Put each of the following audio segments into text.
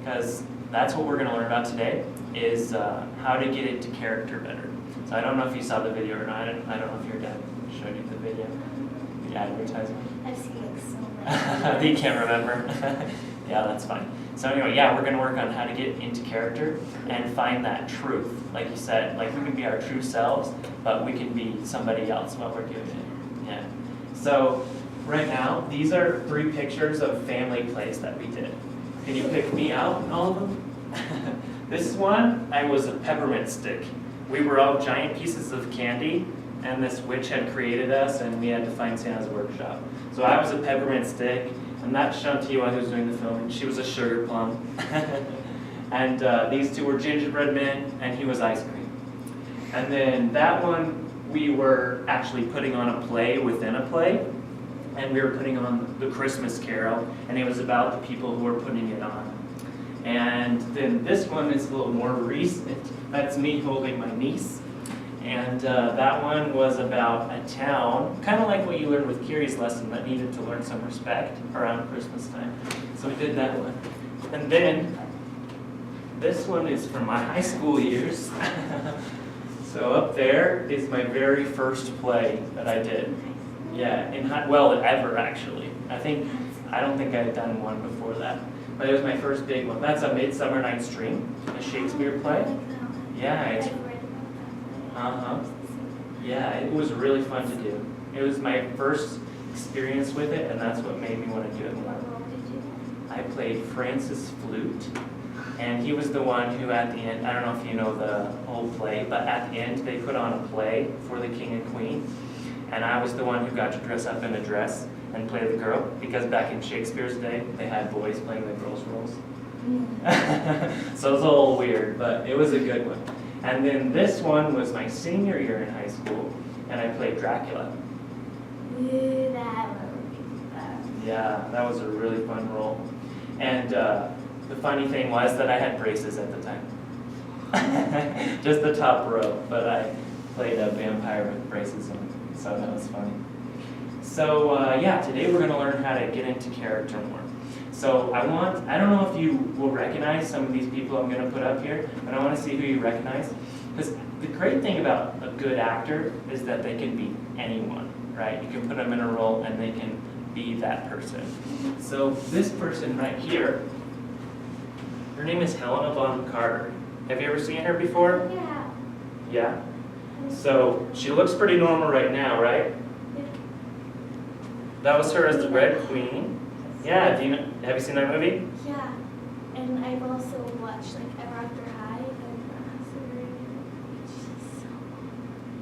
because that's what we're going to learn about today, is how to get into character better. So I don't know if you saw the video or not. I don't know if your dad showed you the video, the advertisement. I've seen it so much. You can't remember? Yeah, that's fine. So anyway, yeah, we're going to work on how to get into character and find that truth. Like you said, like we can be our true selves, but we can be somebody else while we're doing it. Yeah. So right now, these are 3 pictures of family plays that we did. Can you pick me out in all of them? This one, I was a peppermint stick. We were all giant pieces of candy, and this witch had created us, and we had to find Santa's workshop. So I was a peppermint stick, and that's Shantiwa who's doing the filming. She was a sugar plum. And these 2 were gingerbread men, and he was ice cream. And then that one, we were actually putting on a play within a play, and we were putting on the Christmas Carol, and it was about the people who were putting it on. And then this one is a little more recent. That's me holding my niece. And that one was about a town, kind of like what you learned with Kiri's lesson, that needed to learn some respect around Christmas time. So we did that one. And then this one is from my high school years. So up there is my very first play that I did. Yeah, well, ever actually. I don't think I had done one before that. But it was my first big one. That's A Midsummer Night's Dream, a Shakespeare play. Yeah, it's yeah, it was really fun to do. It was my first experience with it, and that's what made me want to do it more. I played Francis Flute, and he was the one who at the end, I don't know if you know the whole play, but at the end they put on a play for the king and queen, and I was the one who got to dress up in a dress and play the girl, because back in Shakespeare's day, they had boys playing the girls' roles. So it was a little weird, but it was a good one. And then this one was my senior year in high school, and I played Dracula. Ooh, that one. Yeah, that was a really fun role. And the funny thing was that I had braces at the time. Just the top row, but I played a vampire with braces on, so that was funny. So yeah, today we're going to learn how to get into character more. So I don't know if you will recognize some of these people I'm going to put up here, but I want to see who you recognize. Because the great thing about a good actor is that they can be anyone, right? You can put them in a role and they can be that person. So this person right here, her name is Helena Bonham Carter. Have you ever seen her before? Yeah. Yeah? So she looks pretty normal right now, right? That was her as the Red Queen. Yeah, have you seen that movie? Yeah, and I've also watched like Ever After High and she's so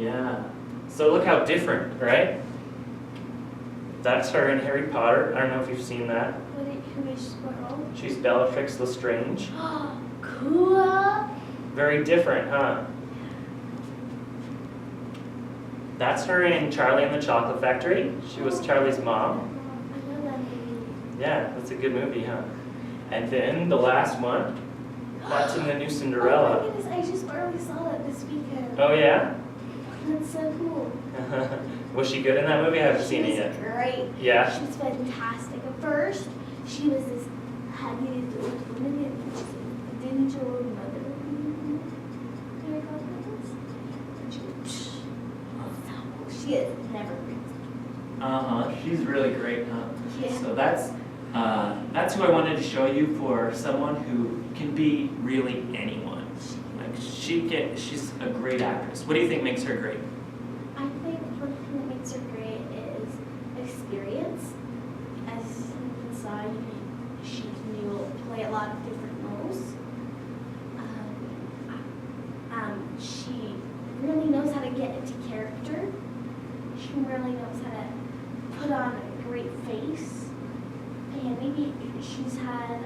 Yeah. So look how different, right? That's her in Harry Potter. I don't know if you've seen that. what role? She's Bellatrix Lestrange. Cool. Very different, huh? That's her in Charlie and the Chocolate Factory. She was Charlie's mom. I know that movie. Yeah, that's a good movie, huh? And then the last one, that's in the new Cinderella. Oh my goodness, I just barely saw that this weekend. Oh yeah? That's so cool. Was she good in that movie? I haven't seen it yet. She was great. Yeah? She was fantastic. At first, she was this haggard old woman and didn't your old mother? And she was, she is never great. She's really great, huh? Yeah. So that's who I wanted to show you for someone who can be really anyone. Like she's a great actress. What do you think makes her great? I think one thing that makes her great is experience. As you saw, she can play a lot of different roles. She really knows how to get into character. She really knows how to put on a great face. And maybe she's had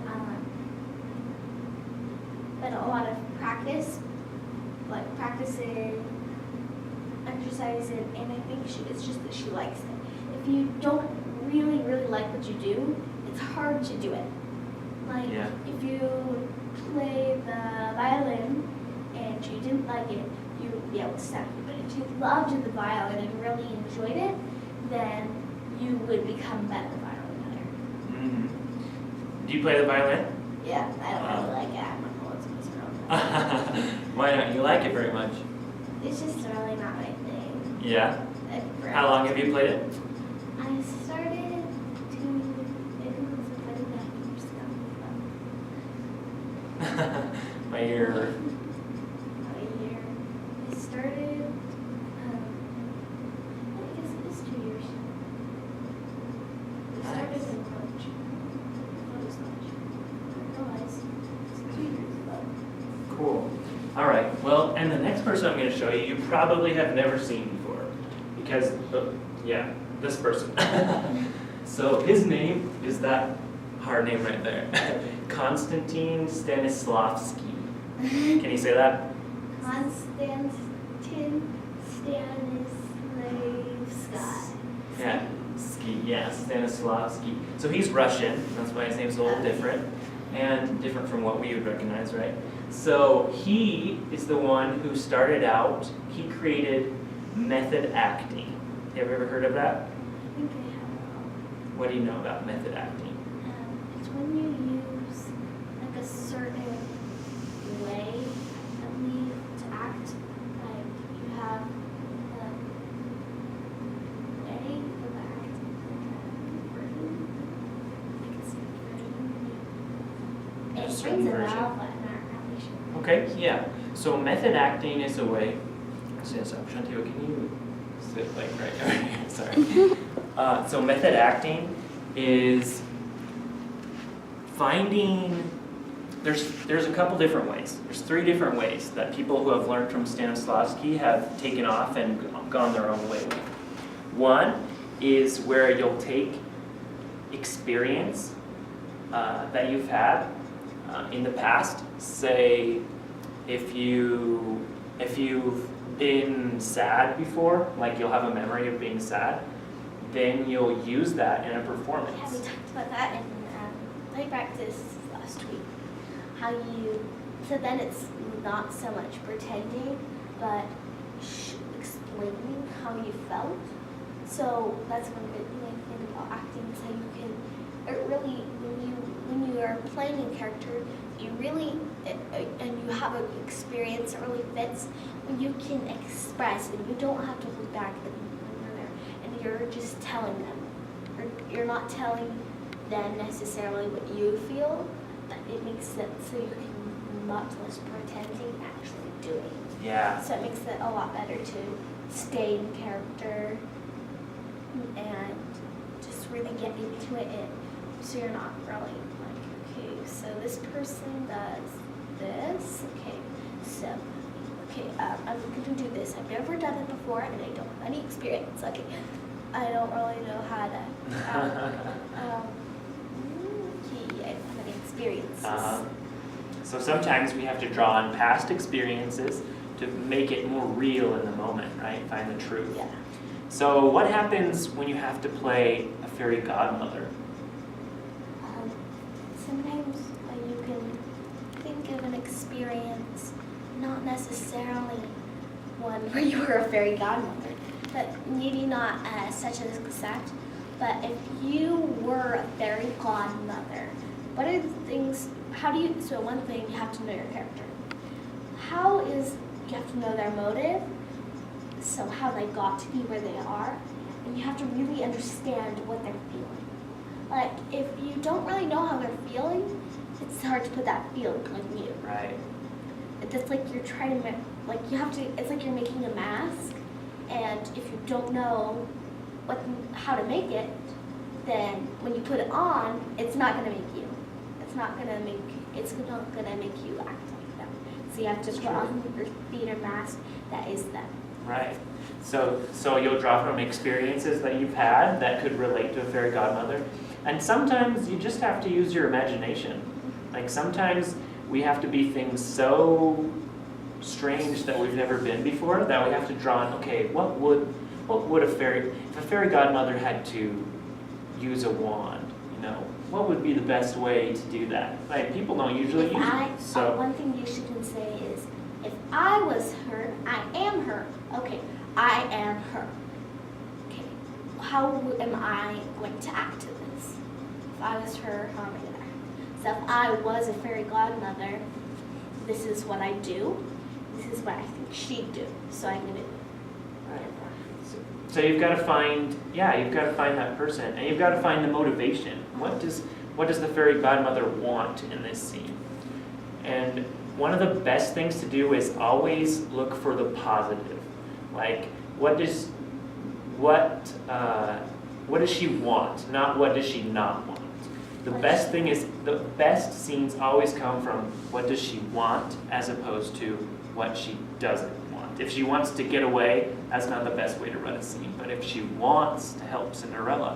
been a lot of practice, like practicing, exercising, and I think it's just that she likes it. If you don't really, really like what you do, it's hard to do it. Like, if you play the violin and you didn't like it, you would be able to stop it. But if you loved the violin and really enjoyed it, then you would become better violin player. Mm-hmm. Do you play the violin? Yeah, I Why don't you like it very much? It's just really not my thing. Yeah? How long have you played it? I started to, it was about a years ago. My year. About a year. I started, I guess it is 2 years. I started in March. What was March? I realized it's 2 years ago. Cool. All right. Well, and the next person I'm going to show you, you probably have never seen before. Because, yeah, this person. So his name is that hard name right there. Konstantin Stanislavski. Can you say that? Konstantin Stanislavski. Yeah, Ski. Yeah, Stanislavski. So he's Russian. That's why his name's a little different. And different from what we would recognize, right? So he is the one who started out, he created method acting. Have you ever heard of that? I think I have. What do you know about method acting? It's when you use like a certain way to act. Like you have a way of acting, like a version. It certain rings a version. bell, but I'm not really sure. Okay, yeah. So method acting is a way. So Shantio, can you sit like right over here? Sorry. So method acting is finding. There's a couple different ways. There's 3 different ways that people who have learned from Stanislavski have taken off and gone their own way with. One is where you'll take experience that you've had in the past. Say, if you've been sad before, like you'll have a memory of being sad, then you'll use that in a performance. Yeah, we talked about that in play practice last week. So then it's not so much pretending, but explaining how you felt. So that's one good thing about acting. So you can, it really, when you are playing a character, you really, and you have an experience that really fits, when you can express and you don't have to look back and you're just telling them. Or you're not telling them necessarily what you feel, but it makes it so you can not just pretending, actually doing. Yeah. So it makes it a lot better to stay in character and just really get into it. So you're not really like, okay, so this person does this. Okay, so I'm going to do this. I've never done it before, and I don't have any experience. Okay, I don't really know how to. I don't have any experiences. So sometimes we have to draw on past experiences to make it more real in the moment, right? Find the truth. Yeah. So what happens when you have to play a fairy godmother? Sometimes you can think of an experience, not necessarily one where you were a fairy godmother, but maybe not such as exact. But if you were a fairy godmother, what are the things? So one thing, you have to know your character. You have to know their motive, so how they got to be where they are, and you have to really understand what they're feeling. Like, if you don't really know how they're feeling, it's hard to put that feeling on you. Right. It's like you're trying to, it's like you're making a mask, and if you don't know how to make it, then when you put it on, it's not going to make you. It's not going to make you act like them. So you have to put on your theater mask that is them. Right. So you'll draw from experiences that you've had that could relate to a fairy godmother. And sometimes you just have to use your imagination. Like sometimes we have to be things so strange that we've never been before that we have to draw on, okay, what would if a fairy godmother had to use a wand, what would be the best way to do that? Like people don't usually use it. So one thing you should say is, if I was her, I am her. Okay, I am her. Okay, how am I going to act to this? If I was her, how am I going to act? So if I was a fairy godmother, this is what I do. this is what I think she'd do, so I'm gonna do it. So you've got to find, you've got to find that person, and you've got to find the motivation. What does the fairy godmother want in this scene? And one of the best things to do is always look for the positive. Like, what does she want, not what does she not want. The best thing is, the best scenes always come from what does she want as opposed to what she doesn't want. If she wants to get away, that's not the best way to run a scene. But if she wants to help Cinderella,